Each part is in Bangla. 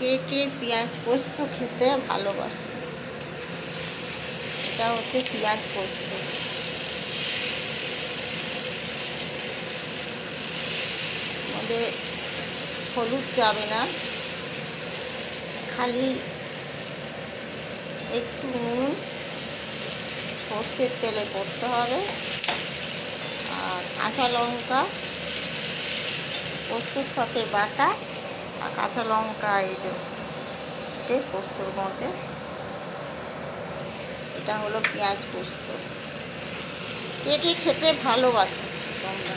কে কে পেঁয়াজ পোস্ত খেতে ভালোবাসে? এটা হচ্ছে পেঁয়াজ পোস্ত। আমাদের হলুদ যাবে না, খালি একটু নুন সর্ষের তেলে করতে হবে, আর কাঁচা লঙ্কা পোস্তর সাথে বাটা, আর কাঁচা লঙ্কা এই যে পোস্তর মধ্যে। এটা হলো পেঁয়াজ পোস্ত। কে কে খেতে ভালোবাসে তোমরা?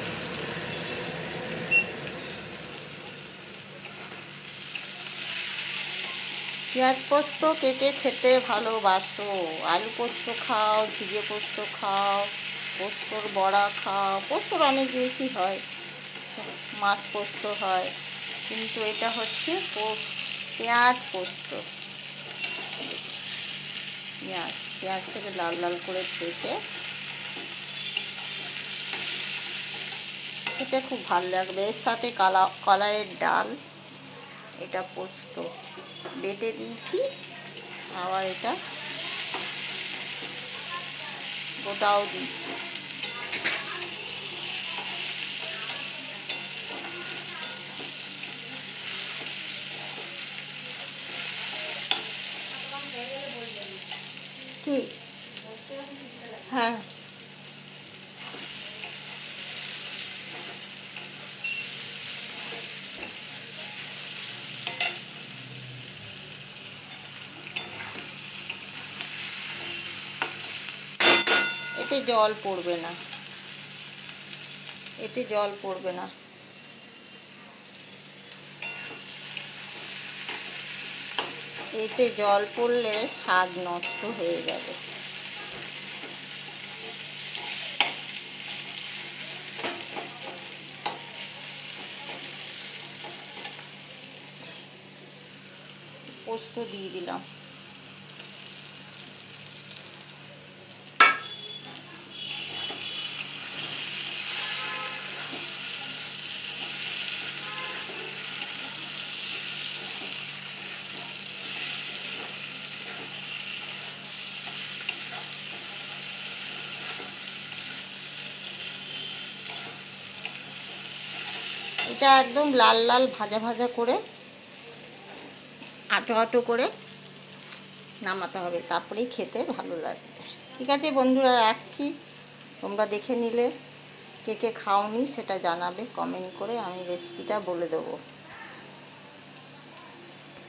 পেঁয়াজ পোস্ত কে কে খেতে ভালোবাসো? আলু পোস্ত খাও, ঝিঙে পোস্ত খাও, পোস্তর বড়া খাও, পোস্তর অনেক বেশি হয়, মাছ পোস্ত হয়, কিন্তু এটা হচ্ছে পেঁয়াজ পোস্ত। পেঁয়াজটাকে লাল লাল করে ভেজে খেতে খুব ভালো লাগবে। এর সাথে কলাইয়ের ডাল, এটা পোস্ত বেটে দিয়েছি, আবার এটা গোটাও দিয়েছি। ঠিক, হ্যাঁ। এতে জল পড়বে না, এতে জল পড়বে না। এতে জল পড়লে স্বাদ নষ্ট হয়ে যাবে। পোস্ত দিয়ে দিলাম। এটা একদম লাল লাল ভাজা ভাজা করে, আটো আটো করে নামাতে হবে, তারপরেই খেতে ভালো লাগবে। ঠিক আছে বন্ধুরা, রাখছি। তোমরা দেখে নিলে, কে কে খাওনি সেটা জানাবে কমেন্ট করে, আমি রেসিপিটা বলে দেবো।